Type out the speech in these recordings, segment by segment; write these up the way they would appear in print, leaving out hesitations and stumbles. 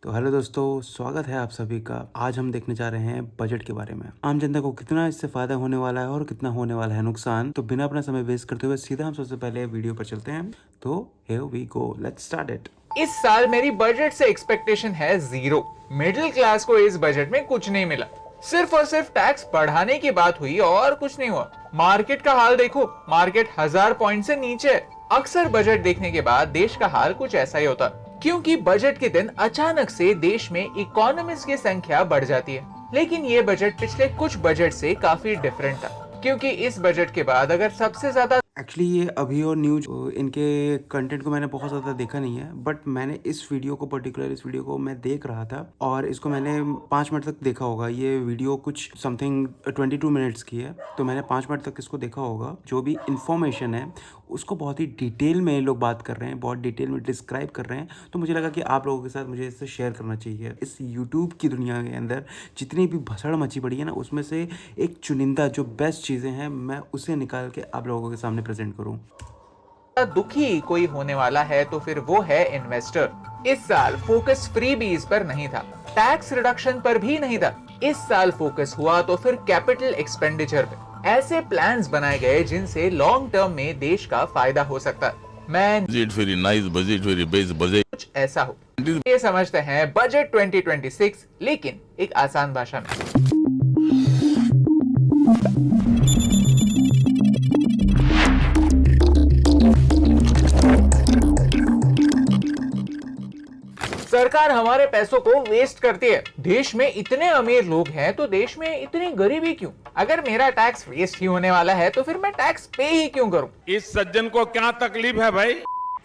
तो हेलो दोस्तों, स्वागत है आप सभी का। आज हम देखने जा रहे हैं बजट के बारे में। आम जनता को कितना इससे फायदा होने वाला है और कितना होने वाला है नुकसान। तो बिना अपना समय वेस्ट करते हुए सीधा हम सबसे पहले वीडियो पर चलते हैं। तो here we go, let's start it. इस साल मेरी बजट से एक्सपेक्टेशन है 0। मिडिल क्लास को इस बजट में कुछ नहीं मिला। सिर्फ और सिर्फ टैक्स बढ़ाने की बात हुई और कुछ नहीं हुआ। मार्केट का हाल देखो, मार्केट 1000 पॉइंट से नीचे है। अक्सर बजट देखने के बाद देश का हाल कुछ ऐसा ही होता, क्योंकि बजट के दिन अचानक से देश में इकोनॉमिस्ट की संख्या बढ़ जाती है। लेकिन ये बजट पिछले कुछ बजट से काफी डिफरेंट था, क्योंकि इस बजट के बाद अगर सबसे ज्यादा एक्चुअली ये अभी और न्यूज इनके कंटेंट को मैंने बहुत ज़्यादा देखा नहीं है, बट मैंने इस वीडियो को मैं देख रहा था और इसको मैंने 5 मिनट तक देखा होगा। ये वीडियो कुछ समथिंग 22 मिनट्स की है, तो मैंने 5 मिनट तक इसको देखा होगा। जो भी इंफॉर्मेशन है उसको बहुत ही डिटेल में लोग बात कर रहे हैं, बहुत डिटेल में डिस्क्राइब कर रहे हैं। तो मुझे लगा कि आप लोगों के साथ मुझे इससे शेयर करना चाहिए। इस यूट्यूब की दुनिया के अंदर जितनी भी भसड़ मची पड़ी है ना, उसमें से एक चुनिंदा जो बेस्ट चीज़ें हैं मैं उसे निकाल के आप लोगों के सामने प्रेजेंट करूं। दुखी कोई होने वाला है तो फिर वो है इन्वेस्टर। इस साल फोकस फ्रीबीज पर नहीं था, टैक्स रिडक्शन पर भी नहीं था। इस साल फोकस हुआ तो फिर कैपिटल एक्सपेंडिचर पे। ऐसे प्लान्स बनाए गए जिनसे लॉन्ग टर्म में देश का फायदा हो सकता है। मैं budget very nice, budget very best budget कुछ ऐसा हो ये समझते हैं बजट 2026, लेकिन एक आसान भाषा में। सरकार हमारे पैसों को वेस्ट करती है। देश में इतने अमीर लोग हैं तो देश में इतनी गरीबी क्यों? अगर मेरा टैक्स वेस्ट ही होने वाला है तो फिर मैं टैक्स पे ही क्यों करूं? इस सज्जन को क्या तकलीफ है भाई?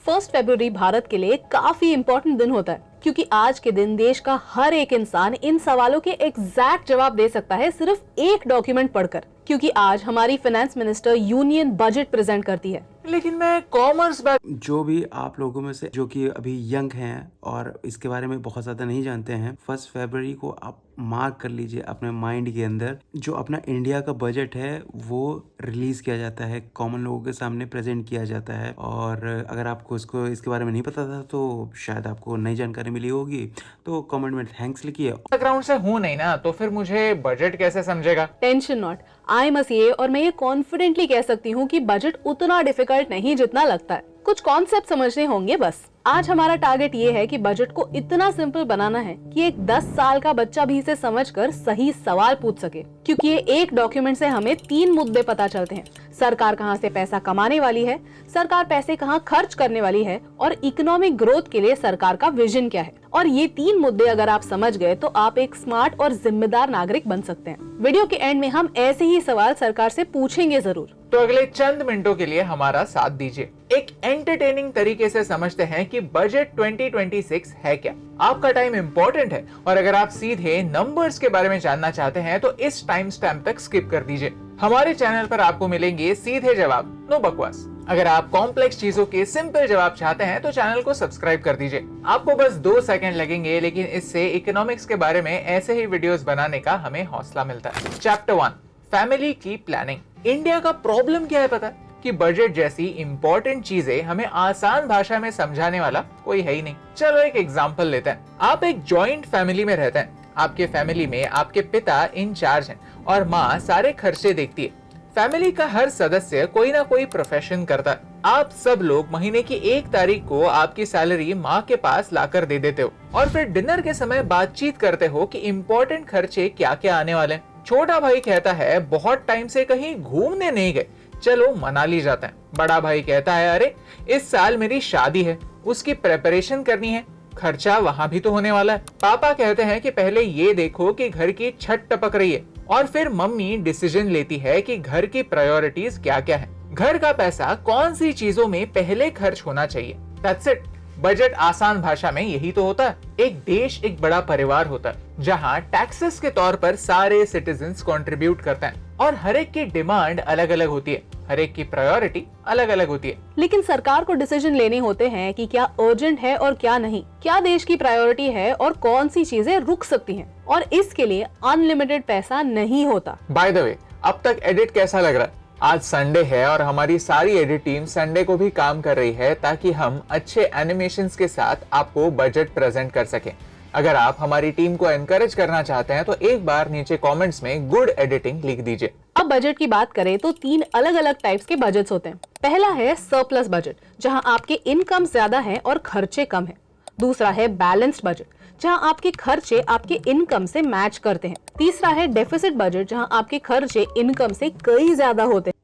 1 फरवरी भारत के लिए काफी इम्पोर्टेंट दिन होता है, क्योंकि आज के दिन देश का हर एक इंसान इन सवालों के एग्जैक्ट जवाब दे सकता है सिर्फ एक डॉक्यूमेंट पढ़कर। क्योंकि आज हमारी finance minister union budget present करती है। लेकिन मैं कॉमर्स जो भी आप लोगों में से जो कि अभी यंग हैं और इसके बारे में बहुत ज़्यादा नहीं जानते हैं, 1 फरवरी को आप मार्क कर लीजिए अपने माइंड के अंदर। जो अपना इंडिया का बजट है वो रिलीज किया जाता है, कॉमन लोगों के सामने प्रेजेंट किया जाता है। और अगर आपको इसके बारे में नहीं पता था तो शायद आपको नई जानकारी मिली होगी, तो कमेंट में थैंक्स लिखिए। बैकग्राउंड से हूं नहीं ना, तो फिर मुझे बजट कैसे समझेगा? Tension not, I am a CA और मैं ये कॉन्फिडेंटली कह सकती हूँ कि बजट उतना डिफिकल्ट नहीं जितना लगता है। कुछ कॉन्सेप्ट समझने होंगे बस। आज हमारा टारगेट ये है कि बजट को इतना सिंपल बनाना है कि एक 10 साल का बच्चा भी इसे समझकर सही सवाल पूछ सके। क्योंकि ये एक डॉक्यूमेंट से हमें 3 मुद्दे पता चलते हैं। सरकार कहाँ से पैसा कमाने वाली है, सरकार पैसे कहाँ खर्च करने वाली है और इकोनॉमिक ग्रोथ के लिए सरकार का विजन क्या है। और ये 3 मुद्दे अगर आप समझ गए तो आप एक स्मार्ट और जिम्मेदार नागरिक बन सकते हैं। वीडियो के एंड में हम ऐसे ही सवाल सरकार से पूछेंगे जरूर। तो अगले चंद मिनटों के लिए हमारा साथ दीजिए। एक एंटरटेनिंग तरीके से समझते हैं कि बजट 2026 है क्या। आपका टाइम इंपॉर्टेंट है और अगर आप सीधे नंबर्स के बारे में जानना चाहते हैं तो इस टाइम स्टैम्प तक स्किप कर दीजिए। हमारे चैनल पर आपको मिलेंगे सीधे जवाब, नो बकवास। अगर आप कॉम्प्लेक्स चीजों के सिंपल जवाब चाहते हैं तो चैनल को सब्सक्राइब कर दीजिए। आपको बस 2 सेकंड लगेंगे, लेकिन इससे इकोनॉमिक्स के बारे में ऐसे ही वीडियोस बनाने का हमें हौसला मिलता है। चैप्टर 1, फैमिली की प्लानिंग। इंडिया का प्रॉब्लम क्या है पता है? कि बजट जैसी इंपॉर्टेंट चीजें हमें आसान भाषा में समझाने वाला कोई है ही नहीं। चलो एक एग्जांपल लेते हैं। आप एक जॉइंट फैमिली में रहते हैं। आपके फैमिली में आपके पिता इंचार्ज हैं और माँ सारे खर्चे देखती है। फैमिली का हर सदस्य कोई ना कोई प्रोफेशन करता है। आप सब लोग महीने की 1 तारीख को आपकी सैलरी माँ के पास लाकर दे देते हो और फिर डिनर के समय बातचीत करते हो कि इम्पोर्टेंट खर्चे क्या क्या आने वाले हैं। छोटा भाई कहता है बहुत टाइम से कहीं घूमने नहीं गए, चलो मनाली जाते हैं। बड़ा भाई कहता है अरे इस साल मेरी शादी है, उसकी प्रेपरेशन करनी है, खर्चा वहाँ भी तो होने वाला है। पापा कहते हैं कि पहले ये देखो कि घर की छत टपक रही है। और फिर मम्मी डिसीजन लेती है कि घर की प्रायोरिटीज क्या क्या है, घर का पैसा कौन सी चीजों में पहले खर्च होना चाहिए। That's it. बजट आसान भाषा में यही तो होता है। एक देश एक बड़ा परिवार होता है जहाँ टैक्सेस के तौर पर सारे सिटीजन्स कंट्रीब्यूट करते हैं और हर एक की डिमांड अलग अलग होती है, हर एक की प्रायोरिटी अलग अलग होती है। लेकिन सरकार को डिसीजन लेने होते हैं कि क्या अर्जेंट है और क्या नहीं, क्या देश की प्रायोरिटी है और कौन सी चीजें रुक सकती हैं। और इसके लिए अनलिमिटेड पैसा नहीं होता। बाय द वे, अब तक एडिट कैसा लग रहा है? आज संडे है और हमारी सारी एडिट टीम संडे को भी काम कर रही है ताकि हम अच्छे एनिमेशंस के साथ आपको बजट प्रेजेंट कर सकें। अगर आप हमारी टीम को एनकरेज करना चाहते हैं तो एक बार नीचे कमेंट्स में गुड एडिटिंग लिख दीजिए। अब बजट की बात करें तो 3 अलग अलग टाइप्स के बजट्स होते हैं। पहला है सरप्लस बजट, जहां आपके इनकम ज्यादा है और खर्चे कम है। दूसरा है बैलेंस्ड बजट, जहां आपके खर्चे आपके इनकम से मैच करते हैं। तीसरा है डेफिसिट बजट, जहां आपके खर्चे इनकम से कई ज्यादा होते हैं।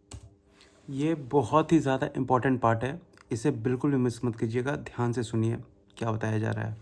ये बहुत ही ज़्यादा इम्पोर्टेंट पार्ट है, इसे बिल्कुल भी मिस मत कीजिएगा, ध्यान से सुनिए क्या बताया जा रहा है।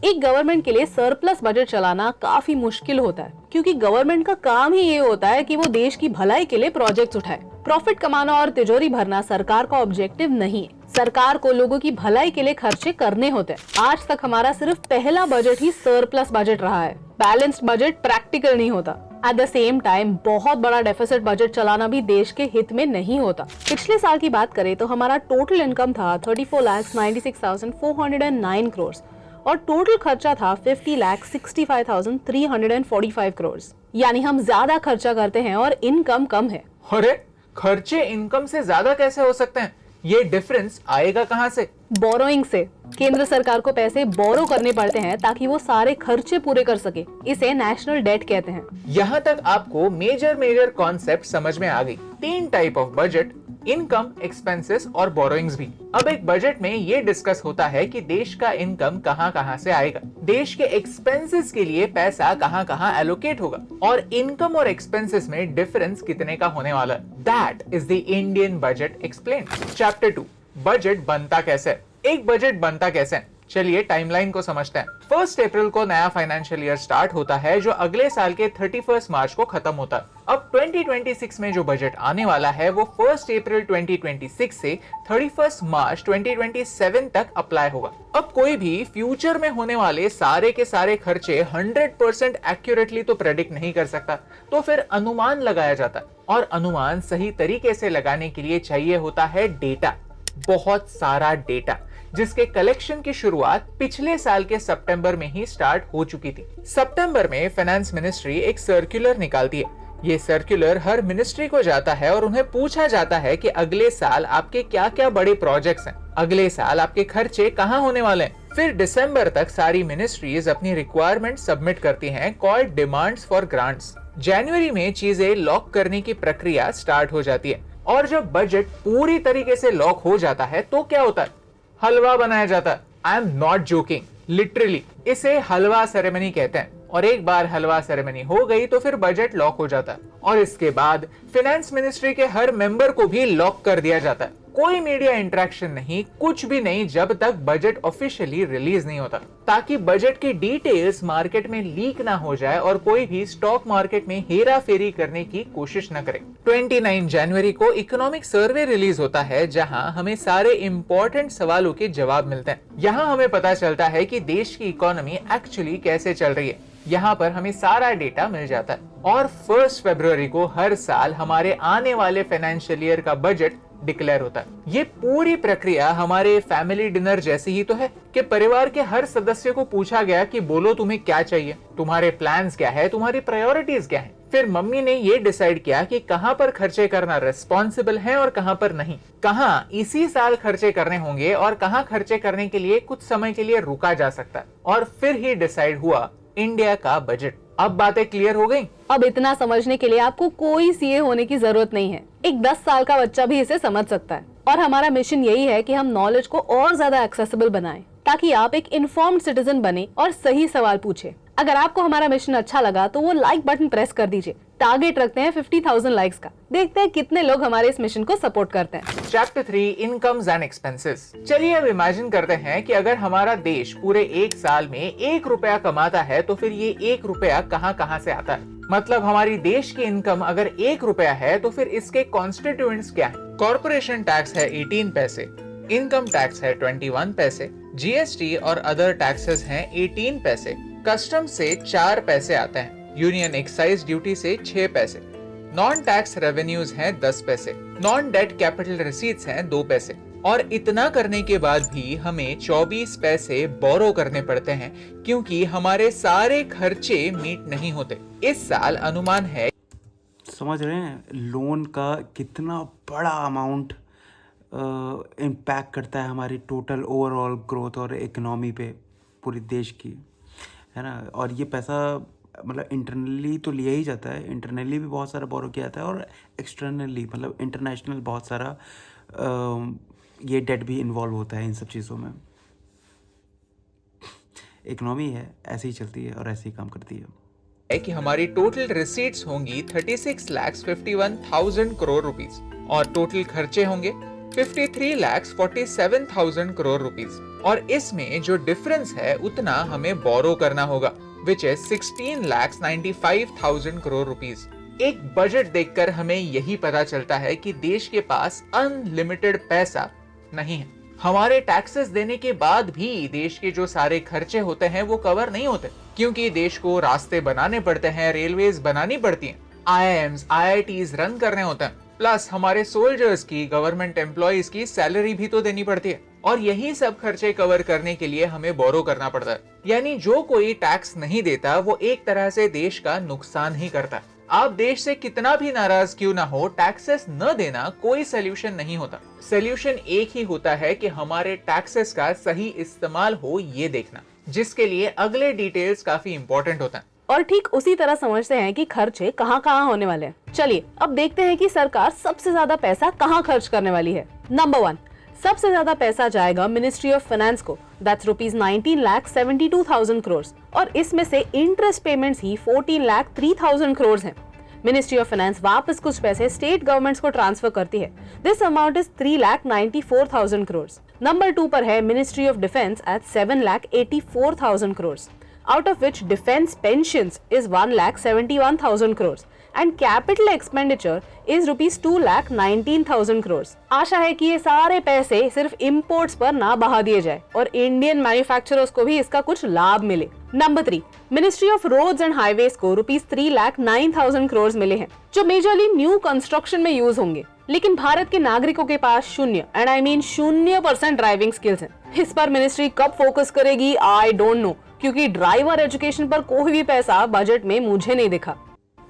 एक गवर्नमेंट के लिए सरप्लस बजट चलाना काफी मुश्किल होता है, क्योंकि गवर्नमेंट का काम ही ये होता है कि वो देश की भलाई के लिए प्रोजेक्ट्स उठाए। प्रॉफिट कमाना और तिजोरी भरना सरकार का ऑब्जेक्टिव नहीं है। सरकार को लोगों की भलाई के लिए खर्चे करने होते हैं। आज तक हमारा सिर्फ पहला बजट ही सरप्लस बजट रहा है। बैलेंस्ड बजट प्रैक्टिकल नहीं होता। एट द सेम टाइम बहुत बड़ा डेफिसिट बजट चलाना भी देश के हित में नहीं होता। पिछले साल की बात करें तो हमारा टोटल इनकम था 34,96,409 करोड़ और टोटल खर्चा था 50,65,345 करोड़। यानी हम ज्यादा खर्चा करते हैं और इनकम कम है। अरे खर्चे इनकम से ज्यादा कैसे हो सकते हैं? ये डिफरेंस आएगा कहां से? बोरोइंग से। केंद्र सरकार को पैसे बोरो करने पड़ते हैं ताकि वो सारे खर्चे पूरे कर सके। इसे नेशनल डेट कहते हैं। यहाँ तक आपको मेजर कॉन्सेप्ट समझ में आ गई। 3 type of budget, income, expenses और बोरोइंग्स भी। अब एक बजट में ये डिस्कस होता है कि देश का इनकम कहां से आएगा, देश के एक्सपेंसेस के लिए पैसा कहां एलोकेट होगा और इनकम और एक्सपेंसेस में डिफरेंस कितने का होने वाला है। That is the Indian budget explained. Chapter 2, budget बनता कैसे है। एक बजट बनता कैसे है, चलिए टाइमलाइन को समझते हैं। 1 अप्रैल को नया फाइनेंशियल ईयर स्टार्ट होता है, जो अगले साल के 31 मार्च को खत्म होता है। अब 2026 में जो बजट आने वाला है वो 1 अप्रैल 2026 से 31 मार्च 2027 तक अप्लाई होगा। अब कोई भी फ्यूचर में होने वाले सारे के सारे खर्चे 100% एक्यूरेटली तो प्रेडिक्ट नहीं कर सकता, तो फिर अनुमान लगाया जाता है। और अनुमान सही तरीके से लगाने के लिए चाहिए होता है डेटा, बहुत सारा डेटा, जिसके कलेक्शन की शुरुआत पिछले साल के सितंबर में ही स्टार्ट हो चुकी थी। सितंबर में फाइनेंस मिनिस्ट्री एक सर्कुलर निकालती है। ये सर्कुलर हर मिनिस्ट्री को जाता है और उन्हें पूछा जाता है कि अगले साल आपके क्या क्या बड़े प्रोजेक्ट्स हैं, अगले साल आपके खर्चे कहाँ होने वाले हैं। फिर दिसंबर तक सारी मिनिस्ट्रीज अपनी रिक्वायरमेंट सबमिट करती हैं, कॉल्ड डिमांड्स फॉर ग्रांट्स। जनवरी में चीजें लॉक करने की प्रक्रिया स्टार्ट हो जाती है और जब बजट पूरी तरीके से लॉक हो जाता है तो क्या होता है? हलवा बनाया जाता है। I am not joking, literally इसे हलवा सेरेमनी कहते हैं। और एक बार हलवा सेरेमनी हो गई तो फिर बजट लॉक हो जाता है और इसके बाद फाइनेंस मिनिस्ट्री के हर मेंबर को भी लॉक कर दिया जाता है। कोई मीडिया इंटरेक्शन नहीं, कुछ भी नहीं, जब तक बजट ऑफिशियली रिलीज नहीं होता, ताकि बजट की डिटेल्स मार्केट में लीक ना हो जाए और कोई भी स्टॉक मार्केट में हेरा फेरी करने की कोशिश न करे। 29 जनवरी को इकोनॉमिक सर्वे रिलीज होता है, जहां हमें सारे इंपॉर्टेंट सवालों के जवाब मिलते हैं। यहाँ हमें पता चलता है कि देश की इकोनॉमी एक्चुअली कैसे चल रही है। यहाँ पर हमें सारा डेटा मिल जाता है और 1 फरवरी को हर साल हमारे आने वाले फाइनेंशियल ईयर का बजट डिक्लेयर होता है। ये पूरी प्रक्रिया हमारे फैमिली डिनर जैसी ही तो है कि परिवार के हर सदस्य को पूछा गया कि बोलो तुम्हें क्या चाहिए, तुम्हारे प्लान्स क्या है, तुम्हारी प्रायोरिटीज क्या है। फिर मम्मी ने ये डिसाइड किया कि कहां पर खर्चे करना रिस्पॉन्सिबल है और कहां पर नहीं, कहां इसी साल खर्चे करने होंगे और कहां खर्चे करने के लिए कुछ समय के लिए रुका जा सकता है। और फिर ही डिसाइड हुआ इंडिया का बजट। अब बातें क्लियर हो गई। अब इतना समझने के लिए आपको कोई सीए होने की जरूरत नहीं है। एक 10 साल का बच्चा भी इसे समझ सकता है। और हमारा मिशन यही है कि हम नॉलेज को और ज्यादा एक्सेसिबल बनाएं, ताकि आप एक इन्फॉर्म्ड सिटीजन बने और सही सवाल पूछे। अगर आपको हमारा मिशन अच्छा लगा तो वो लाइक बटन प्रेस कर दीजिए। टारगेट रखते हैं 50,000 लाइक्स का। देखते हैं कितने लोग हमारे इस मिशन को सपोर्ट करते हैं। Chapter 3, incomes and expenses. चलिए अब इमेजिन करते हैं कि अगर हमारा देश पूरे 1 साल में 1 रुपया कमाता है तो फिर ये 1 रुपया कहां से आता है। मतलब हमारी देश की इनकम अगर 1 रुपया है तो फिर इसके कॉन्स्टिट्यूएंट्स क्या है। कॉर्पोरेशन टैक्स है 18 पैसे, इनकम टैक्स है 21 पैसे, जीएसटी और अदर टैक्सेस हैं 18 पैसे, कस्टम से 4 पैसे आते हैं, यूनियन एक्साइज ड्यूटी से 6 पैसे, नॉन टैक्स रेवेन्यूज हैं 10 पैसे, नॉन डेट कैपिटल रिसीट्स हैं 2 पैसे। और इतना करने के बाद भी हमें 24 पैसे बोरो करने पड़ते हैं, क्योंकि हमारे सारे खर्चे मीट नहीं होते। इस साल अनुमान है, समझ रहे हैं लोन का कितना बड़ा अमाउंट इम्पैक्ट करता है हमारी टोटल ओवरऑल ग्रोथ और इकोनॉमी पे, पूरी देश की, है ना। और ये पैसा मतलब इंटरनली तो लिया ही जाता है, इंटरनली भी बहुत सारा बोरो किया जाता है, और एक्सटर्नली मतलब इंटरनेशनल बहुत सारा ये डेट भी इन्वॉल्व होता है इन सब चीज़ों में। इकोनॉमी है, ऐसे ही चलती है और ऐसे ही काम करती है कि हमारी टोटल रिसीट्स होंगी 36,51,000 करोड़ रुपीस और टोटल खर्चे होंगे 53,47,000 करोड़ रुपीस, और इसमें जो डिफरेंस है उतना हमें बोरो करना होगा, विच इज 16,95,000 करोड़ रुपीस। एक बजट देखकर हमें यही पता चलता है कि देश के पास अनलिमिटेड पैसा नहीं है। हमारे टैक्सेस देने के बाद भी देश के जो सारे खर्चे होते हैं वो कवर नहीं होते, क्योंकि देश को रास्ते बनाने पड़ते हैं, रेलवेज बनानी पड़ती हैं, IIMs, IITs रन करने होते हैं, प्लस हमारे सोल्जर्स की, गवर्नमेंट एम्प्लॉइज की सैलरी भी तो देनी पड़ती है, और यही सब खर्चे कवर करने के लिए हमें बोरो करना पड़ता है। यानी जो कोई टैक्स नहीं देता वो एक तरह से देश का नुकसान ही करता है। आप देश से कितना भी नाराज क्यों ना हो, टैक्सेस न देना कोई सोल्यूशन नहीं होता। सोल्यूशन एक ही होता है कि हमारे टैक्सेस का सही इस्तेमाल हो, ये देखना, जिसके लिए अगले डिटेल्स काफी इंपॉर्टेंट होता है। और ठीक उसी तरह समझते हैं कि खर्चे कहाँ कहाँ होने वाले हैं। चलिए अब देखते हैं कि सरकार सबसे ज्यादा पैसा कहाँ खर्च करने वाली है। नंबर 1, सबसे ज्यादा पैसा जाएगा मिनिस्ट्री ऑफ फाइनेंस को, दैट्स ₹19,72,000 करोड़, और इसमें से इंटरेस्ट पेमेंट्स ही 14,03,000 करोड़ हैं। मिनिस्ट्री ऑफ फाइनेंस वापस कुछ पैसे स्टेट गवर्नमेंट्स को ट्रांसफर करती है, this amount is 3,94,000 crore. Number 2 पर है ministry of defence at 7,84,000 crore, out of which defense pensions is 1,71,000 crores and capital expenditure is ₹2,19,000 crores। आशा है कि ये सारे पैसे सिर्फ इंपोर्ट्स पर ना बहा दिए जाए और इंडियन मैन्युफैक्चरर्स को भी इसका कुछ लाभ मिले। Number 3, ministry of roads and highways को ₹3,09,000 crores मिले हैं, जो मेजरली न्यू कंस्ट्रक्शन में यूज होंगे। लेकिन भारत के नागरिकों के पास 0% ड्राइविंग स्किल्स हैं। इस पर मिनिस्ट्री कब फोकस करेगी, आई डोंट नो, क्योंकि ड्राइवर एजुकेशन पर कोई भी पैसा बजट में मुझे नहीं दिखा।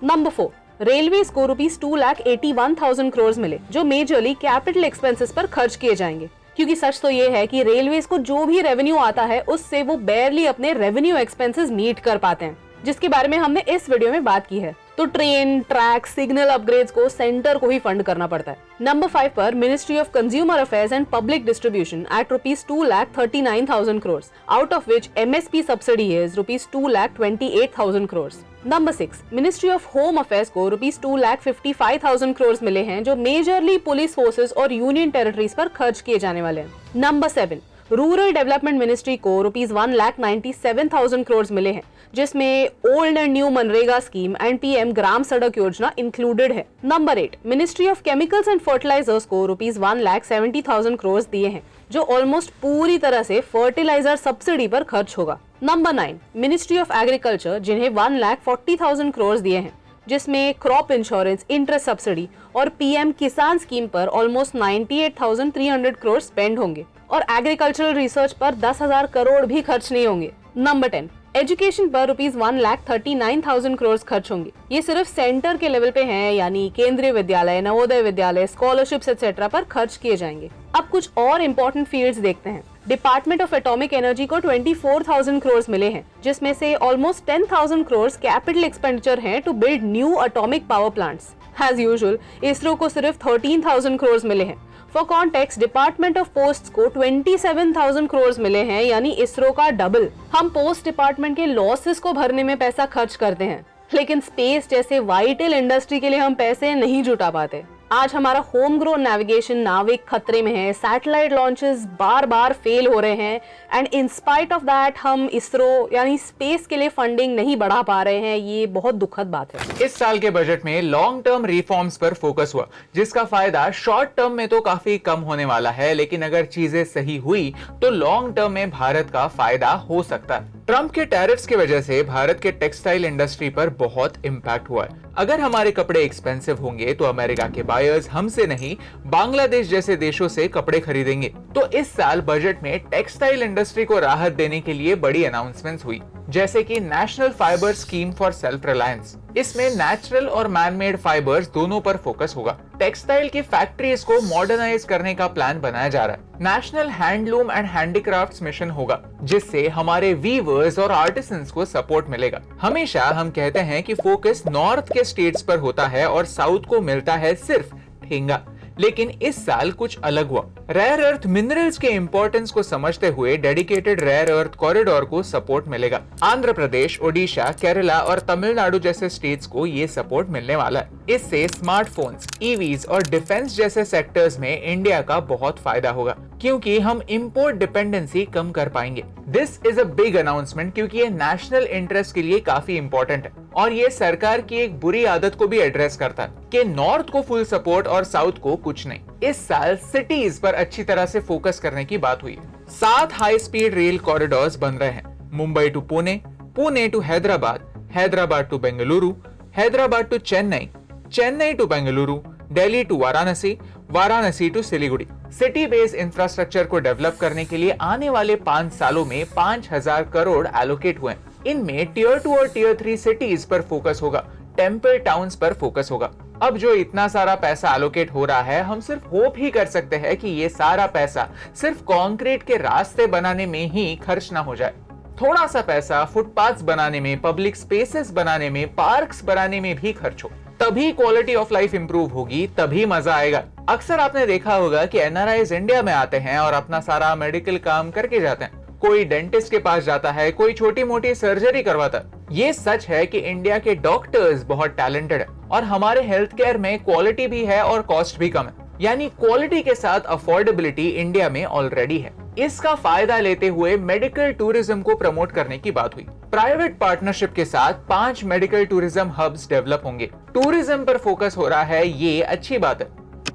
नंबर 4, रेलवेज को ₹2,81,000 करोड़ मिले, जो मेजरली कैपिटल एक्सपेंसेस पर खर्च किए जाएंगे, क्योंकि सच तो ये है कि रेलवेज को जो भी रेवेन्यू आता है उससे वो बेयरली अपने रेवेन्यू एक्सपेंसेस मीट कर पाते हैं, जिसके बारे में हमने इस वीडियो में बात की है। तो ट्रेन, ट्रैक, सिग्नल अपग्रेड्स को सेंटर को ही फंड करना पड़ता है। नंबर 5 पर ministry of consumer affairs and public distribution at ₹2,39,000 crore, out of which MSP subsidy is ₹2,28,000 crore. Number 6, ministry of home affairs को ₹2,55,000 करोड़ मिले हैं, जो मेजरली पुलिस फोर्सेस और यूनियन टेरिटरीज पर खर्च किए जाने वाले हैं। नंबर 7, रूरल डेवलपमेंट मिनिस्ट्री को ₹1,97,000 करोड़ मिले हैं, जिसमें old and new MNREGA scheme and PM Gram Sadak Yojana included है। Number 8, ministry of chemicals and fertilisers को ₹1,70,000 करोड़ दिए हैं, जो ऑलमोस्ट पूरी तरह से फर्टिलाइजर सब्सिडी पर खर्च होगा। नंबर 9, मिनिस्ट्री ऑफ एग्रीकल्चर, जिन्हें 1,40,000 करोड़ दिए हैं, जिसमें क्रॉप इंश्योरेंस, इंटरेस्ट सब्सिडी और PM किसान स्कीम पर ऑलमोस्ट 98,300 करोड़ स्पेंड होंगे, और एग्रीकल्चरल रिसर्च पर 10,000 करोड़ भी खर्च नहीं होंगे। नंबर 10, एजुकेशन पर ₹1,39,000 करोड़ खर्च होंगे। ये सिर्फ सेंटर के लेवल पे हैं, यानी केंद्रीय विद्यालय, नवोदय विद्यालय, स्कॉलरशिप्स एक्सेट्रा पर खर्च किए जाएंगे। अब कुछ और इम्पोर्टेंट फील्ड्स देखते हैं। डिपार्टमेंट ऑफ एटॉमिक एनर्जी को 24,000 करोड़ मिले हैं, जिसमें से ऑलमोस्ट 10,000 करोड़ कैपिटल एक्सपेंडिचर हैं to build new atomic power plants. As usual ISRO को सिर्फ 13,000 करोड़ मिले हैं। For context, department of post को 27,000 करोड़ मिले हैं, यानी इसरो का डबल। हम पोस्ट डिपार्टमेंट के लॉसेस को भरने में पैसा खर्च करते हैं, लेकिन स्पेस जैसे वाइटल इंडस्ट्री के लिए हम पैसे नहीं जुटा पाते। आज हमारा होम ग्रोन नेविगेशन नाविक खतरे में है, सैटेलाइट लॉन्चेस बार बार फेल हो रहे हैं, and in spite of that हम इसरो यानी स्पेस के लिए फंडिंग नहीं बढ़ा पा रहे हैं। ये बहुत दुखद बात है। इस साल के बजट में लॉन्ग टर्म रिफॉर्म्स पर फोकस हुआ, जिसका फायदा शॉर्ट टर्म में तो काफी कम होने वाला है, लेकिन अगर चीजें सही हुई तो लॉन्ग टर्म में भारत का फायदा हो सकता है। ट्रंप के टैरिफ्स की वजह से भारत के टेक्सटाइल इंडस्ट्री पर बहुत इम्पैक्ट हुआ है। अगर हमारे कपड़े एक्सपेंसिव होंगे तो अमेरिका के बायर्स हमसे नहीं, बांग्लादेश जैसे देशों से कपड़े खरीदेंगे। तो इस साल बजट में टेक्सटाइल इंडस्ट्री को राहत देने के लिए बड़ी अनाउंसमेंट्स हुई, जैसे कि national fibre scheme for self reliance. इसमें नेचुरल और मैनमेड फाइबर्स दोनों पर फोकस होगा। टेक्सटाइल की फैक्ट्रीज को मॉडर्नाइज करने का प्लान बनाया जा रहा है। National handloom and handicrafts mission होगा, जिससे हमारे वीवर्स और आर्टिसंस को सपोर्ट मिलेगा। हमेशा हम कहते हैं कि फोकस नॉर्थ के स्टेट्स पर होता है और साउथ को मिलता है सिर्फ ठेंगा, लेकिन इस साल कुछ अलग हुआ। रेयर अर्थ मिनरल्स के इंपॉर्टेंस को समझते हुए डेडिकेटेड रेयर अर्थ कॉरिडोर को सपोर्ट मिलेगा। आंध्र प्रदेश, ओडिशा, केरला और तमिलनाडु जैसे स्टेट्स को ये सपोर्ट मिलने वाला है। इससे स्मार्टफोन्स, ईवीज और डिफेंस जैसे सेक्टर्स में इंडिया का बहुत फायदा होगा, क्योंकि हम इंपोर्ट डिपेंडेंसी कम कर पाएंगे। This is a big announcement, क्योंकि ये नेशनल इंटरेस्ट के लिए काफी इंपॉर्टेंट है और ये सरकार की एक बुरी आदत को भी एड्रेस करता है कि नॉर्थ को फुल सपोर्ट और साउथ को कुछ नहीं। इस साल सिटीज पर अच्छी तरह से फोकस करने की बात हुई है। 7 हाई स्पीड रेल कॉरिडोर्स बन रहे हैं, Mumbai to Pune, Pune to Hyderabad, Hyderabad to Bengaluru, Hyderabad to Chennai, Chennai to Bengaluru, Delhi to Varanasi, Varanasi to Siliguri. City based infrastructure को डेवलप करने के लिए आने वाले 5 सालों में 5000 करोड़ एलोकेट हुए। इनमें टियर 2 और टियर 3 सिटीज पर फोकस होगा, टेम्पल टाउन्स पर फोकस होगा। अब जो इतना सारा पैसा एलोकेट हो रहा है, हम सिर्फ होप ही कर सकते हैं कि ये सारा पैसा सिर्फ कंक्रीट के रास्ते बनाने में ही खर्च ना हो जाए। थोड़ा सा पैसा फुटपाथ्स बनाने में, पब्लिक स्पेसेस बनाने में, पार्क्स बनाने में भी खर्च हो, तभी क्वालिटी ऑफ लाइफ इंप्रूव होगी, तभी मजा आएगा। अक्सर आपने देखा होगा कि एनआरआईज इंडिया में आते हैं और अपना सारा मेडिकल काम करके जाते हैं। कोई डेंटिस्ट के पास जाता है, कोई छोटी मोटी सर्जरी करवाता है। ये सच है कि इंडिया के डॉक्टर्स बहुत टैलेंटेड है और हमारे हेल्थ केयर में क्वालिटी भी है और कॉस्ट भी कम है, यानी क्वालिटी के साथ अफोर्डेबिलिटी इंडिया में ऑलरेडी है। इसका फायदा लेते हुए मेडिकल टूरिज्म को प्रमोट करने की बात हुई। प्राइवेट पार्टनरशिप के साथ 5 मेडिकल टूरिज्म हब्स डेवलप होंगे। टूरिज्म पर फोकस हो रहा है, ये अच्छी बात है।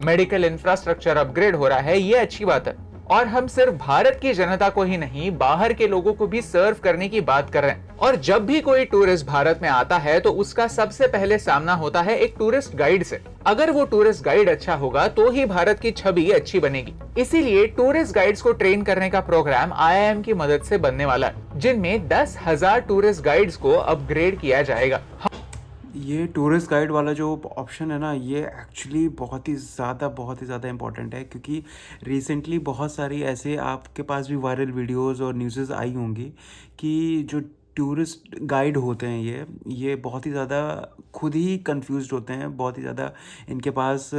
मेडिकल इंफ्रास्ट्रक्चर अपग्रेड हो रहा है, ये अच्छी बात है। और हम सिर्फ भारत की जनता को ही नहीं, बाहर के लोगों को भी सर्व करने की बात कर रहे हैं। और जब भी कोई टूरिस्ट भारत में आता है तो उसका सबसे पहले सामना होता है एक टूरिस्ट गाइड से। अगर वो टूरिस्ट गाइड अच्छा होगा तो ही भारत की छवि अच्छी बनेगी। इसीलिए टूरिस्ट गाइड्स को ट्रेन करने का प्रोग्राम IIM की मदद से बनने वाला है, जिनमें 10,000 टूरिस्ट गाइड्स को अपग्रेड किया जाएगा। ये टूरिस्ट गाइड वाला जो ऑप्शन है ना, ये एक्चुअली बहुत ही ज़्यादा इम्पॉर्टेंट है, क्योंकि रिसेंटली बहुत सारी ऐसे आपके पास भी वायरल वीडियोस और न्यूज़ आई होंगी कि जो टूरिस्ट गाइड होते हैं ये बहुत ही ज़्यादा खुद ही कंफ्यूज्ड होते हैं, बहुत ही ज़्यादा इनके पास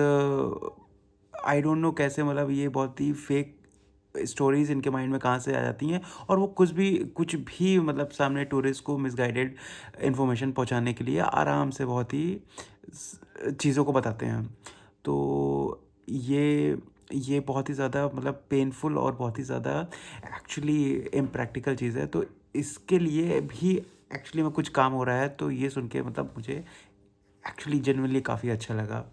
आई डोंट नो कैसे, मतलब ये बहुत ही फेक स्टोरीज इनके माइंड में कहाँ से आ जाती हैं और वो कुछ भी मतलब सामने टूरिस्ट को मिसगाइडेड इन्फॉर्मेशन पहुंचाने के लिए आराम से बहुत ही चीज़ों को बताते हैं। तो ये बहुत ही ज़्यादा मतलब पेनफुल और बहुत ही ज़्यादा एक्चुअली इम्प्रैक्टिकल चीज़ है। तो इसके लिए भी एक्चुअली में कुछ काम हो रहा है, तो ये सुन के मतलब मुझे एक्चुअली जेन्युइनली काफ़ी अच्छा लगा।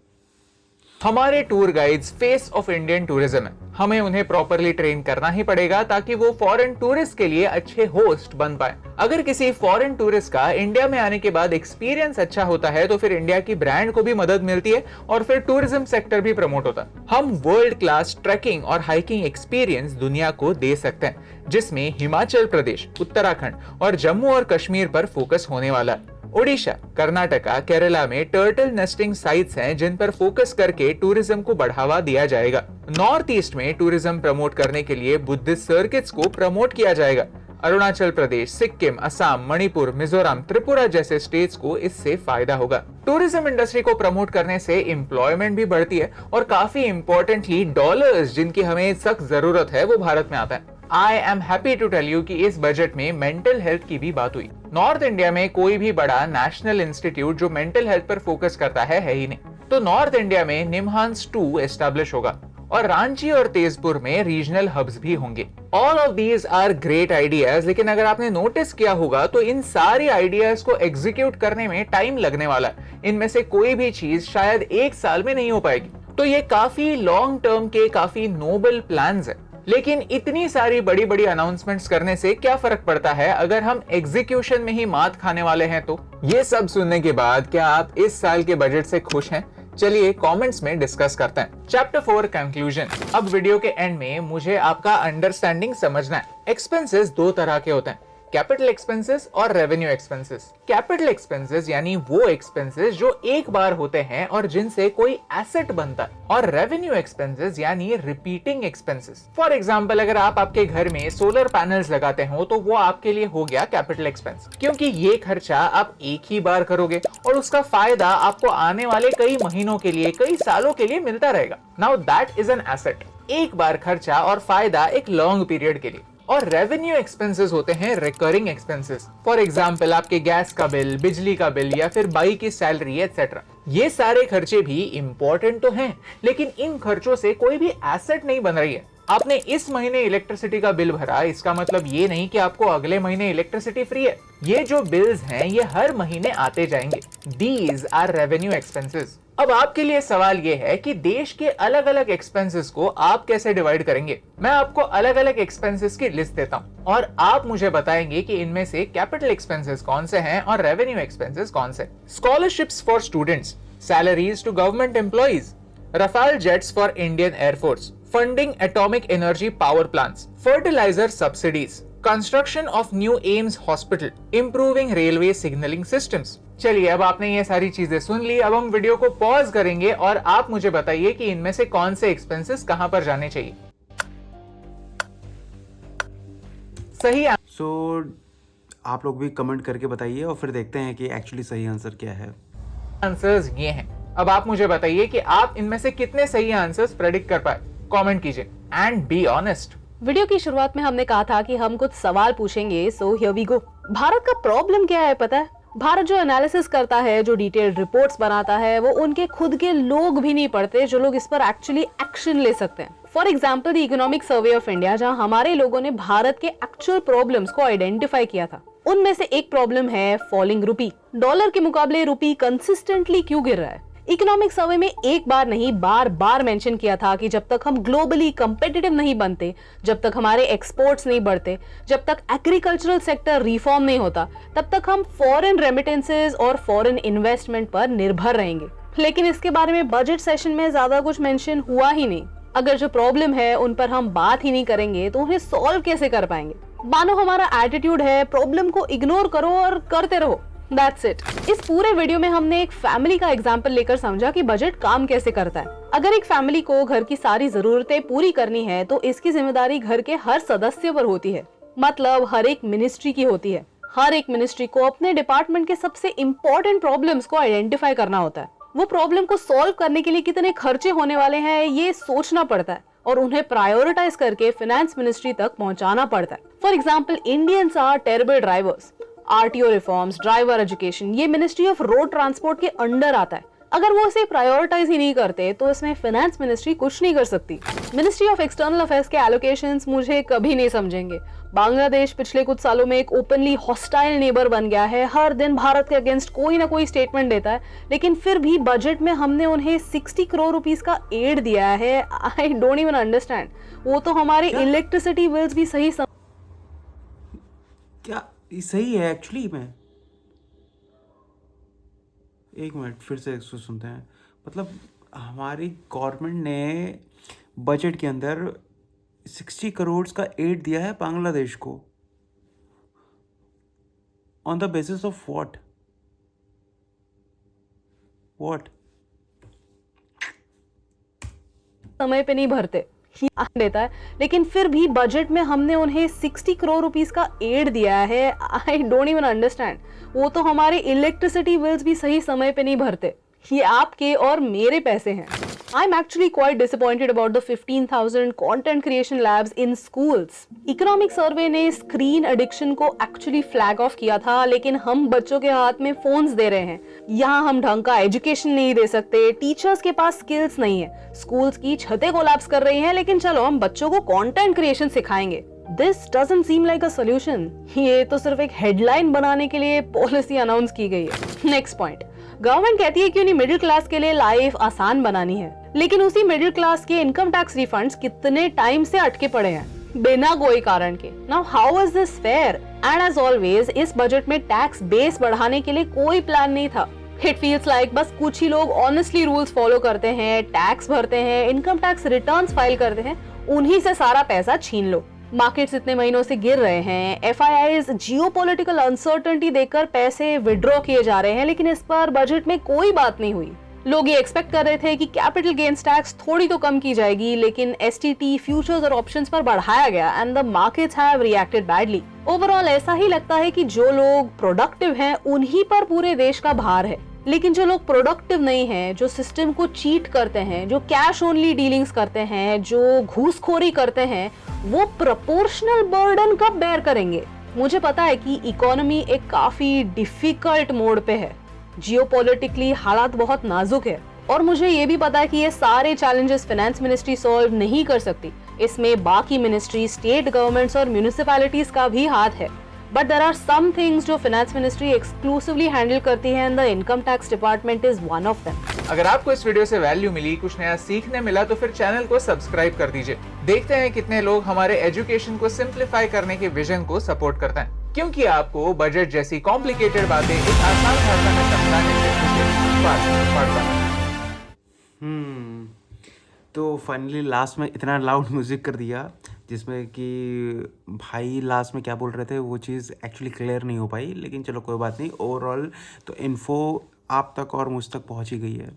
हमारे tour guides face of Indian tourism है, हमें उन्हें प्रॉपरली ट्रेन करना ही पड़ेगा ताकि वो फॉरेन टूरिस्ट के लिए अच्छे होस्ट बन पाए। अगर किसी फॉरेन टूरिस्ट का इंडिया में आने के बाद एक्सपीरियंस अच्छा होता है तो फिर इंडिया की ब्रांड को भी मदद मिलती है और फिर टूरिज्म सेक्टर भी प्रमोट होता है। हम वर्ल्ड क्लास ट्रैकिंग और हाइकिंग एक्सपीरियंस दुनिया को दे सकते हैं, जिसमें हिमाचल प्रदेश, उत्तराखंड और जम्मू और कश्मीर पर फोकस होने वाला है। ओडिशा, कर्नाटका, केरला में टर्टल नेस्टिंग साइट्स हैं जिन पर फोकस करके टूरिज्म को बढ़ावा दिया जाएगा। नॉर्थ ईस्ट में टूरिज्म प्रमोट करने के लिए बुद्धिस्ट सर्किट्स को प्रमोट किया जाएगा। अरुणाचल प्रदेश, सिक्किम, असम, मणिपुर, मिजोरम, त्रिपुरा जैसे स्टेट्स को इससे फायदा होगा। टूरिज्म इंडस्ट्री को प्रमोट करने से एम्प्लॉयमेंट भी बढ़ती है और काफी इंपॉर्टेंटली डॉलर्स जिनकी हमें सख्त जरूरत है वो भारत में आता है। I am happy to tell you कि इस बजट में मेंटल हेल्थ की भी बात हुई। नॉर्थ इंडिया में कोई भी बड़ा नेशनल इंस्टीट्यूट जो मेंटल हेल्थ पर फोकस करता है ही नहीं। तो नॉर्थ इंडिया में निम्हांस 2 एस्टैब्लिश होगा और रांची और तेजपुर में रीजनल हब्स भी होंगे। All of these are great ideas, लेकिन अगर आपने नोटिस किया होगा तो इन सारी आइडियाज को एग्जीक्यूट करने में टाइम लगने वाला है। इनमें से कोई भी चीज शायद 1 साल में नहीं हो पाएगी। तो ये काफी लॉन्ग टर्म के काफी नोबल प्लान्स है, लेकिन इतनी सारी बड़ी बड़ी अनाउंसमेंट्स करने से क्या फर्क पड़ता है अगर हम एग्जीक्यूशन में ही मात खाने वाले हैं। तो ये सब सुनने के बाद क्या आप इस साल के बजट से खुश हैं? चलिए कमेंट्स में डिस्कस करते हैं। Chapter 4 conclusion. अब वीडियो के एंड में मुझे आपका अंडरस्टैंडिंग समझना है। एक्सपेंसेस 2 तरह के होते हैं, कैपिटल एक्सपेंसेस और रेवेन्यू एक्सपेंसेस। कैपिटल एक्सपेंसेस यानी वो एक्सपेंसेस जो एक बार होते हैं और जिनसे कोई एसेट बनता है, और रेवेन्यू एक्सपेंसेस यानी रिपीटिंग एक्सपेंसेस। फॉर एग्जांपल, अगर आप आपके घर में सोलर पैनल्स लगाते हो तो वो आपके लिए हो गया कैपिटल एक्सपेंस, क्योंकि ये खर्चा आप एक ही बार करोगे और उसका फायदा आपको आने वाले कई महीनों के लिए, कई सालों के लिए मिलता रहेगा। Now that is an asset, एक बार खर्चा और फायदा एक लॉन्ग पीरियड के लिए। और रेवेन्यू एक्सपेंसेस होते हैं रिकरिंग एक्सपेंसेस। फॉर एग्जांपल, आपके गैस का बिल, बिजली का बिल या फिर बाई की सैलरी एटसेट्रा। ये सारे खर्चे भी इंपॉर्टेंट तो हैं, लेकिन इन खर्चों से कोई भी एसेट नहीं बन रही है। आपने इस महीने इलेक्ट्रिसिटी का बिल भरा, इसका मतलब ये नहीं कि आपको अगले महीने इलेक्ट्रिसिटी फ्री है। ये जो बिल्स हैं ये हर महीने आते जाएंगे। These are revenue expenses। अब आपके लिए सवाल ये है कि देश के अलग अलग एक्सपेंसेस को आप कैसे डिवाइड करेंगे। मैं आपको अलग अलग एक्सपेंसेस की लिस्ट देता हूँ और आप मुझे बताएंगे कि इनमें से कैपिटल एक्सपेंसेस कौन से हैं और रेवेन्यू एक्सपेंसेस कौन से। Scholarships for students, salaries to government employees, Rafale jets for Indian air force, funding atomic energy power plants, fertiliser subsidies, construction of new AIIMS hospital, improving railway signalling systems. चलिए, अब आपने ये सारी चीजें सुन ली। अब हम वीडियो को पॉज करेंगे और आप मुझे बताइए कि इनमें से कौन से एक्सपेंसेस कहां पर जाने चाहिए। सही आप लोग भी कमेंट करके बताइए और फिर देखते हैं कि एक्चुअली सही आंसर क्या है। आंसर्स ये हैं। अब आप मुझे बताइए कि आप इनमें से कितने सही आंसर्स प्रेडिक्ट कर पाए। कमेंट कीजिए एंड बी ऑनेस्ट। वीडियो की शुरुआत में हमने कहा था कि हम कुछ सवाल पूछेंगे, so here we go. Bharat का प्रॉब्लम क्या है पता है? भारत जो एनालिसिस करता है, जो डिटेल्ड रिपोर्ट्स बनाता है, वो उनके खुद के लोग भी नहीं पढ़ते जो लोग इस पर एक्चुअली एक्शन ले सकते हैं। For example, the economic survey of India, जहां हमारे लोगों ने भारत के एक्चुअल प्रॉब्लम्स को आइडेंटिफाई किया था। उनमें से एक प्रॉब्लम है फॉलिंग रूपी। डॉलर के मुकाबले रूपी कंसिस्टेंटली क्यों गिर रहा है? इकोनॉमिक सर्वे में एक बार नहीं, बार बार मेंशन किया था कि जब तक हम ग्लोबली कंपेटिटिव नहीं बनते, जब तक हमारे एक्सपोर्ट्स नहीं बढ़ते, जब तक एग्रीकल्चरल सेक्टर रिफॉर्म नहीं होता, तब तक हम फॉरेन रेमिटेंसेस और फॉरेन इन्वेस्टमेंट पर निर्भर रहेंगे। लेकिन इसके बारे में बजट सेशन में ज्यादा कुछ मेंशन हुआ ही नहीं। अगर जो प्रॉब्लम है उन पर हम बात ही नहीं करेंगे तो उन्हें सॉल्व कैसे कर पाएंगे? मानो हमारा एटीट्यूड है प्रॉब्लम को इग्नोर करो और करते रहो। That's it। इस पूरे वीडियो में हमने एक फैमिली का एग्जाम्पल लेकर समझा कि बजट काम कैसे करता है। अगर एक फैमिली को घर की सारी जरूरतें पूरी करनी है तो इसकी जिम्मेदारी घर के हर सदस्य पर होती है। मतलब हर एक मिनिस्ट्री की होती है। हर एक मिनिस्ट्री को अपने डिपार्टमेंट के सबसे इम्पोर्टेंट प्रॉब्लम्स को आइडेंटिफाई करना होता है। वो प्रॉब्लम को सॉल्व करने के लिए कितने खर्चे होने वाले हैं ये सोचना पड़ता है और उन्हें प्रायोरिटाइज करके फाइनेंस मिनिस्ट्री तक पहुंचाना पड़ता है। For example, Indians are terrible drivers. RTO reforms, driver education, ये मिनिस्ट्री ऑफ रोड ट्रांसपोर्ट के अंडर आता है। अगर वो इसे प्रायोरिटाइज ही नहीं करते तो इसमें फाइनेंस मिनिस्ट्री कुछ नहीं कर सकती। मिनिस्ट्री ऑफ एक्सटर्नल अफेयर्स के एलोकेशंस मुझे कभी नहीं समझेंगे। बांग्लादेश पिछले कुछ सालों में एक ओपनली हॉस्टाइल नेबर बन गया है। हर दिन भारत के अगेंस्ट कोई ना कोई स्टेटमेंट देता है, लेकिन फिर भी बजट में हमने उन्हें 60 करोड़ रुपीस का एड दिया है। I don't even understand. वो तो हमारे इलेक्ट्रिसिटी बिल्स भी सही क्या सही है एक्चुअली? में एक मिनट फिर से इसको सुनते हैं। मतलब हमारी गवर्नमेंट ने बजट के अंदर 60 करोड़ का एड दिया है बांग्लादेश को। On the basis of what? समय पे नहीं भरते देता है, लेकिन फिर भी बजट में हमने उन्हें 60 करोड़ रुपीस का एड दिया है। I don't even understand. वो तो हमारे इलेक्ट्रिसिटी बिल्स भी सही समय पे नहीं भरते। ये आपके और मेरे पैसे हैं। I am actually quite disappointed about the 15,000 content creation labs in schools. Economic survey ने स्क्रीन एडिक्शन को एक्चुअली फ्लैग ऑफ किया था, लेकिन हम बच्चों के हाथ में फोन्स दे रहे हैं। यहाँ हम ढंग का एजुकेशन नहीं दे सकते, टीचर्स के पास स्किल्स नहीं है, स्कूल्स की छतें कोलैप्स कर रही हैं, लेकिन चलो हम बच्चों को कंटेंट क्रिएशन सिखाएंगे। This doesn't seem like a solution. ये तो सिर्फ एक हेडलाइन बनाने के लिए पॉलिसी अनाउंस की गई है। नेक्स्ट पॉइंट, गवर्नमेंट कहती है कि उन्हें मिडिल क्लास के लिए लाइफ आसान बनानी है, लेकिन उसी मिडिल क्लास के इनकम टैक्स रिफंड्स कितने टाइम से अटके पड़े हैं बिना कोई कारण के। Now how is this fair? And as always इस बजट में टैक्स बेस बढ़ाने के लिए कोई प्लान नहीं था। इट फील्स लाइक बस कुछ ही लोग ऑनेस्टली रूल्स फॉलो करते हैं, टैक्स भरते हैं, इनकम टैक्स रिटर्न्स फाइल करते हैं, उन्हीं से सारा पैसा छीन लो। मार्केट्स इतने महीनों से गिर रहे हैं, एफआईआईज जियोपॉलिटिकल अनसर्टेनिटी देखकर पैसे विड्रॉ किए जा रहे हैं, लेकिन इस पर बजट में कोई बात नहीं हुई। लोग ये एक्सपेक्ट कर रहे थे कि कैपिटल गेन्स टैक्स थोड़ी तो कम की जाएगी, लेकिन एसटीटी, फ्यूचर्स और ऑप्शंस पर बढ़ाया गया and the markets have reacted badly. Overall ऐसा ही लगता है कि जो लोग प्रोडक्टिव हैं उन्हीं पर पूरे देश का भार है, लेकिन जो लोग प्रोडक्टिव नहीं हैं, जो सिस्टम को चीट करते हैं, जो कैश ओनली डीलिंग्स करते हैं, जो घूसखोरी करते हैं, वो प्रोपोर्शनल बर्डन कब बेयर करेंगे? मुझे पता है कि इकोनॉमी एक काफी डिफिकल्ट मोड पे है, जियोपॉलिटिकली हालात बहुत नाजुक है, और मुझे ये भी पता है कि ये सारे चैलेंजेस फाइनेंस मिनिस्ट्री सॉल्व नहीं कर सकती। इसमें बाकी मिनिस्ट्री, स्टेट गवर्नमेंट्स और म्यूनिसिपैलिटीज का भी हाथ है। But there are some things जो फाइनेंस मिनिस्ट्री एक्सक्लूसिवली हैंडल करती है and the income tax department is one of them. अगर आपको इस वीडियो से वैल्यू मिली, कुछ नया सीखने मिला, तो फिर चैनल को सब्सक्राइब कर दीजिए। देखते हैं कितने लोग हमारे एजुकेशन को सिंप्लीफाई करने के विजन को सपोर्ट करते हैं, क्योंकि आपको बजट जैसी कॉम्प्लिकेटेड बातें एक आसान भाषा में समझाने से मुझे फर्क पड़ता है। तो फाइनली लास्ट में इतना लाउड म्यूज़िक कर दिया जिसमें कि भाई लास्ट में क्या बोल रहे थे वो चीज़ एक्चुअली क्लियर नहीं हो पाई, लेकिन चलो कोई बात नहीं। ओवरऑल तो इन्फो आप तक और मुझ तक पहुंच ही गई है।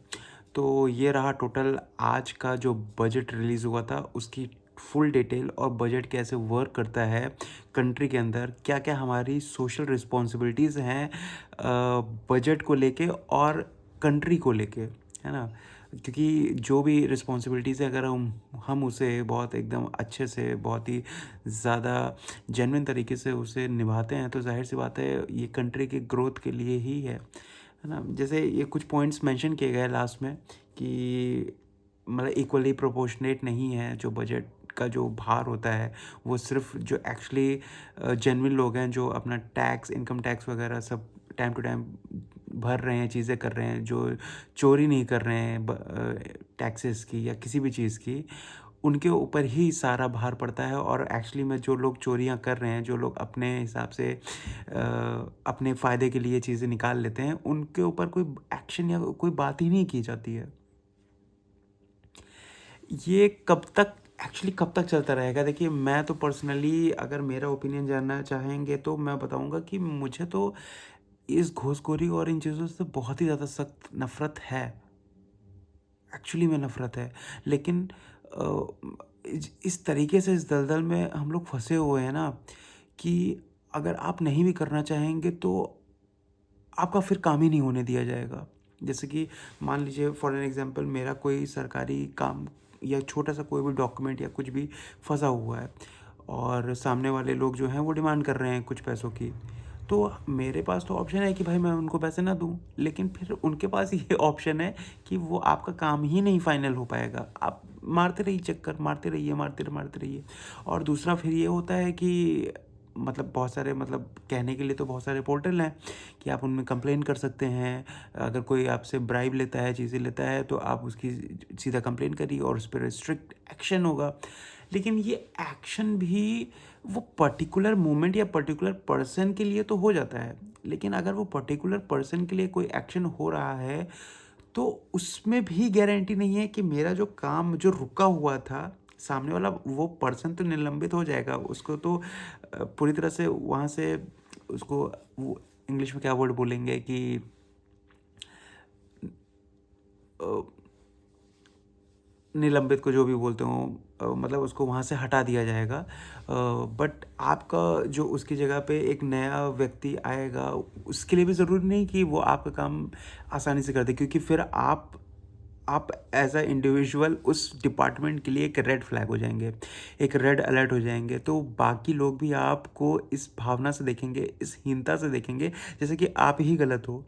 तो ये रहा टोटल आज का जो बजट रिलीज़ हुआ था, उसकी फुल डिटेल और बजट कैसे वर्क करता है कंट्री के अंदर, क्या क्या हमारी सोशल रिस्पॉन्सिबिलिटीज़ हैं बजट को लेके और कंट्री को लेके, है ना। क्योंकि जो भी रिस्पॉन्सिबिलिटीज़ है अगर हम उसे बहुत एकदम अच्छे से, बहुत ही ज़्यादा जेन्युइन तरीके से उसे निभाते हैं, तो जाहिर सी बात है ये कंट्री की ग्रोथ के लिए ही है ना। जैसे ये कुछ पॉइंट्स मेंशन किए गए लास्ट में कि मतलब इक्वली प्रोपोर्शनेट नहीं है जो बजट का जो भार होता है, वो सिर्फ जो एक्चुअली जेन्युइन लोग हैं जो अपना टैक्स, इनकम टैक्स वगैरह सब टाइम टू टाइम भर रहे हैं, चीज़ें कर रहे हैं, जो चोरी नहीं कर रहे हैं टैक्सेस की या किसी भी चीज़ की, उनके ऊपर ही सारा भार पड़ता है। और एक्चुअली में जो लोग चोरियां कर रहे हैं, जो लोग अपने हिसाब से अपने फ़ायदे के लिए चीज़ें निकाल लेते हैं, उनके ऊपर कोई एक्शन या कोई बात ही नहीं की जाती है। ये कब तक चलता रहेगा? देखिए, मैं तो पर्सनली अगर मेरा ओपिनियन जानना चाहेंगे तो मैं बताऊंगा कि मुझे तो इस घूसखोरी और इन चीज़ों से बहुत ही ज़्यादा सख्त नफ़रत है। एक्चुअली में नफ़रत है, लेकिन इस तरीके से इस दलदल में हम लोग फंसे हुए हैं ना कि अगर आप नहीं भी करना चाहेंगे तो आपका फिर काम ही नहीं होने दिया जाएगा। जैसे कि मान लीजिए फॉर एन एग्जांपल, मेरा कोई सरकारी काम या छोटा सा कोई भी डॉक्यूमेंट या कुछ भी फंसा हुआ है और सामने वाले लोग जो हैं वो डिमांड कर रहे हैं कुछ पैसों की, तो मेरे पास तो ऑप्शन है कि भाई मैं उनको पैसे ना दूं, लेकिन फिर उनके पास ये ऑप्शन है कि वो आपका काम ही नहीं फाइनल हो पाएगा, आप मारते रहिए चक्कर, मारते रहिए। और दूसरा फिर ये होता है कि मतलब बहुत सारे, मतलब कहने के लिए तो बहुत सारे पोर्टल हैं कि आप उनमें कंप्लेन कर सकते हैं। अगर कोई आपसे ब्राइब लेता है, चीज़ें लेता है, तो आप उसकी सीधा कंप्लेन करिए और उस पर स्ट्रिक्ट एक्शन होगा। लेकिन ये एक्शन भी वो पर्टिकुलर मोमेंट या पर्टिकुलर पर्सन के लिए तो हो जाता है, लेकिन अगर वो पर्टिकुलर पर्सन के लिए कोई एक्शन हो रहा है तो उसमें भी गारंटी नहीं है कि मेरा जो काम जो रुका हुआ था, सामने वाला वो पर्सन तो निलंबित हो जाएगा, उसको तो पूरी तरह से वहाँ से उसको, वो इंग्लिश में क्या वर्ड बोलेंगे कि निलंबित को जो भी बोलते हो, मतलब उसको वहाँ से हटा दिया जाएगा। बट आपका जो उसकी जगह पे एक नया व्यक्ति आएगा, उसके लिए भी ज़रूरी नहीं कि वो आपका काम आसानी से कर दे, क्योंकि फिर आप एज अ इंडिविजुअल उस डिपार्टमेंट के लिए एक रेड फ्लैग हो जाएंगे, एक रेड अलर्ट हो जाएंगे। तो बाकी लोग भी आपको इस भावना से देखेंगे, इस हीनता से देखेंगे जैसे कि आप ही गलत हो।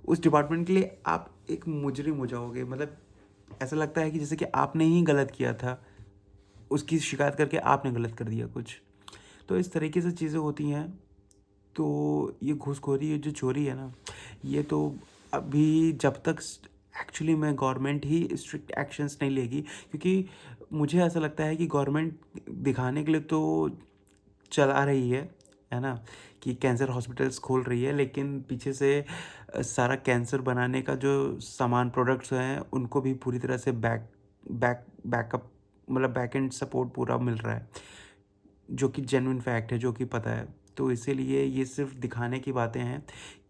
उस डिपार्टमेंट के लिए आप एक मुजरिम हो जाओगे, मतलब ऐसा लगता है कि जैसे कि आपने ही गलत किया था, उसकी शिकायत करके आपने गलत कर दिया कुछ। तो इस तरीके से चीज़ें होती हैं। तो ये घूसखोरी, ये जो चोरी है ना, ये तो अभी जब तक एक्चुअली में गवर्नमेंट ही स्ट्रिक्ट एक्शंस नहीं लेगी, क्योंकि मुझे ऐसा लगता है कि गवर्नमेंट दिखाने के लिए तो चला रही है ना, कि कैंसर हॉस्पिटल्स खोल रही है, लेकिन पीछे से सारा कैंसर बनाने का जो सामान, प्रोडक्ट्स हैं, उनको भी पूरी तरह से बैकअप, मतलब बैक एंड सपोर्ट पूरा मिल रहा है। जो कि जेन्युइन फैक्ट है, जो कि पता है। तो इसीलिए ये सिर्फ दिखाने की बातें हैं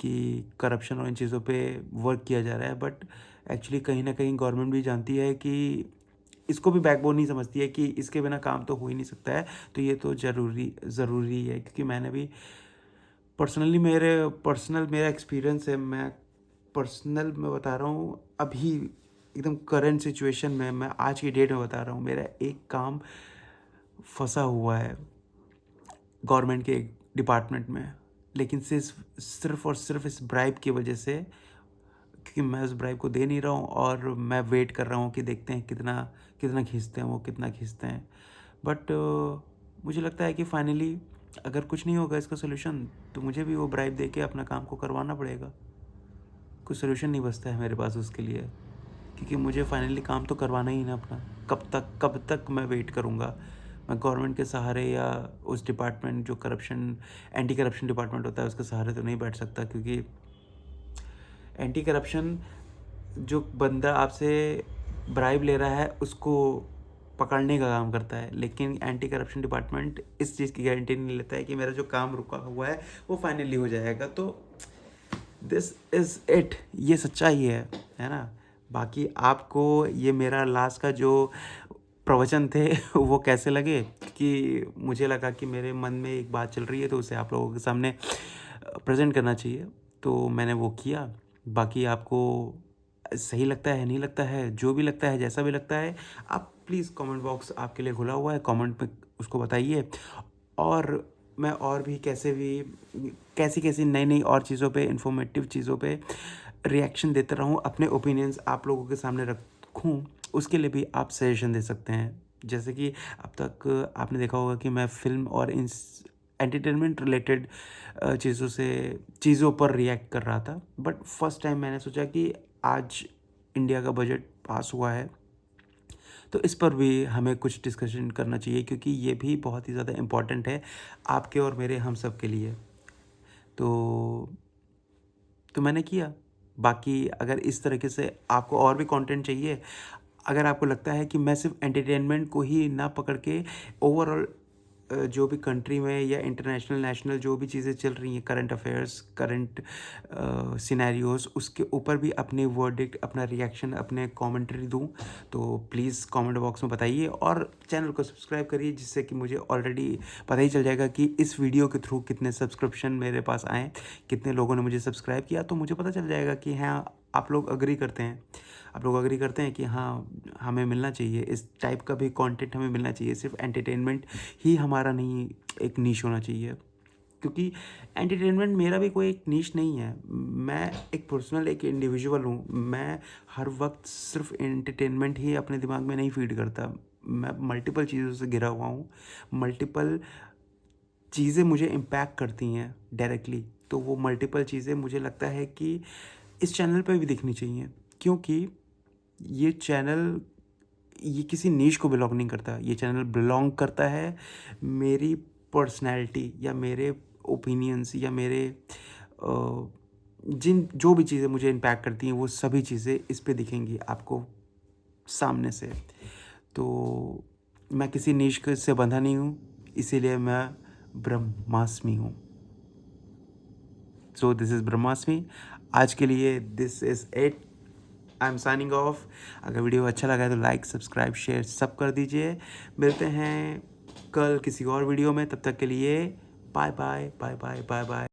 कि करप्शन और इन चीज़ों पे वर्क किया जा रहा है, बट एक्चुअली कहीं ना कहीं गवर्नमेंट भी जानती है कि इसको भी बैकबोन नहीं समझती है कि इसके बिना काम तो हो ही नहीं सकता है। तो ये तो ज़रूरी है, क्योंकि मैंने भी पर्सनली मेरा एक्सपीरियंस है। मैं बता रहा हूँ, अभी एकदम करंट सिचुएशन में, मैं आज की डेट में बता रहा हूँ, मेरा एक काम फंसा हुआ है गवर्नमेंट के एक डिपार्टमेंट में, लेकिन सिर्फ और सिर्फ इस ब्राइब की वजह से, क्योंकि मैं उस ब्राइब को दे नहीं रहा हूँ और मैं वेट कर रहा हूँ कि देखते हैं कितना कितना खींचते हैं वो, कितना खींचते हैं। बट मुझे लगता है कि फाइनली अगर कुछ नहीं होगा इसका सोल्यूशन, तो मुझे भी वो ब्राइब दे के अपना काम को करवाना पड़ेगा। कोई सोल्यूशन नहीं बचता है मेरे पास उसके लिए, क्योंकि मुझे फाइनली काम तो करवाना ही ना अपना। कब तक मैं वेट करूँगा? मैं गवर्नमेंट के सहारे या उस डिपार्टमेंट जो एंटी करप्शन डिपार्टमेंट होता है उसके सहारे तो नहीं बैठ सकता, क्योंकि एंटी करप्शन जो बंदा आपसे ब्राइब ले रहा है उसको पकड़ने का काम करता है, लेकिन एंटी करप्शन डिपार्टमेंट इस चीज़ की गारंटी नहीं लेता है कि मेरा जो काम रुका हुआ है वो फाइनली हो जाएगा। तो दिस इज़ इट, ये सच्चाई है ना। बाकी आपको ये मेरा लास्ट का जो प्रवचन थे वो कैसे लगे? कि मुझे लगा कि मेरे मन में एक बात चल रही है तो उसे आप लोगों के सामने प्रेजेंट करना चाहिए, तो मैंने वो किया। बाकी आपको सही लगता है, नहीं लगता है, जो भी लगता है, जैसा भी लगता है, आप प्लीज़ कमेंट बॉक्स आपके लिए खुला हुआ है, कमेंट में उसको बताइए। और मैं और भी कैसी नई और चीज़ों पे, इंफॉर्मेटिव चीज़ों पे रिएक्शन देते रहूँ, अपने ओपिनियंस आप लोगों के सामने रखूँ, उसके लिए भी आप सजेशन दे सकते हैं। जैसे कि अब तक आपने देखा होगा कि मैं फ़िल्म और एंटरटेनमेंट रिलेटेड चीज़ों पर रिएक्ट कर रहा था, बट फर्स्ट टाइम मैंने सोचा कि आज इंडिया का बजट पास हुआ है, तो इस पर भी हमें कुछ डिस्कशन करना चाहिए, क्योंकि ये भी बहुत ही ज़्यादा इम्पॉर्टेंट है आपके और मेरे, हम सब के लिए। तो मैंने किया। बाकी अगर इस तरीके से आपको और भी कंटेंट चाहिए, अगर आपको लगता है कि मैं सिर्फ एंटरटेनमेंट को ही ना पकड़ के ओवरऑल जो भी कंट्री में या इंटरनेशनल नेशनल जो भी चीज़ें चल रही हैं, करंट अफेयर्स, करंट सिनेरियोज, उसके ऊपर भी अपने वर्डिक्ट, अपना रिएक्शन, अपने कमेंट्री दूं, तो प्लीज़ कमेंट बॉक्स में बताइए और चैनल को सब्सक्राइब करिए, जिससे कि मुझे ऑलरेडी पता ही चल जाएगा कि इस वीडियो के थ्रू कितने सब्सक्रिप्शन मेरे पास आए, कितने लोगों ने मुझे सब्सक्राइब किया। तो मुझे पता चल जाएगा कि हाँ, आप लोग अग्री करते हैं कि हाँ, हमें मिलना चाहिए, इस टाइप का भी कंटेंट हमें मिलना चाहिए। सिर्फ एंटरटेनमेंट ही हमारा नहीं एक नीश होना चाहिए, क्योंकि एंटरटेनमेंट मेरा भी कोई एक नीश नहीं है। मैं एक इंडिविजुअल हूँ। मैं हर वक्त सिर्फ एंटरटेनमेंट ही अपने दिमाग में नहीं फीड करता। मैं मल्टीपल चीज़ों से घिरा हुआ हूँ। मल्टीपल चीज़ें मुझे इम्पैक्ट करती हैं डायरेक्टली। तो वो मल्टीपल चीज़ें मुझे लगता है कि इस चैनल पे भी दिखनी चाहिए, क्योंकि ये किसी नीश को बिलोंग नहीं करता। ये चैनल बिलोंग करता है मेरी पर्सनैलिटी या मेरे ओपिनियंस या मेरे जो भी चीज़ें मुझे इम्पैक्ट करती हैं, वो सभी चीज़ें इस पे दिखेंगी आपको सामने से। तो मैं किसी नीश से बंधा नहीं हूँ, इसीलिए मैं ब्रह्मास्मि हूँ। सो दिस इज़ ब्रह्मास्मि। आज के लिए this is it. I am signing off. अगर वीडियो अच्छा लगा है तो लाइक, सब्सक्राइब, शेयर सब कर दीजिए। मिलते हैं कल किसी और वीडियो में। तब तक के लिए bye bye bye bye bye bye.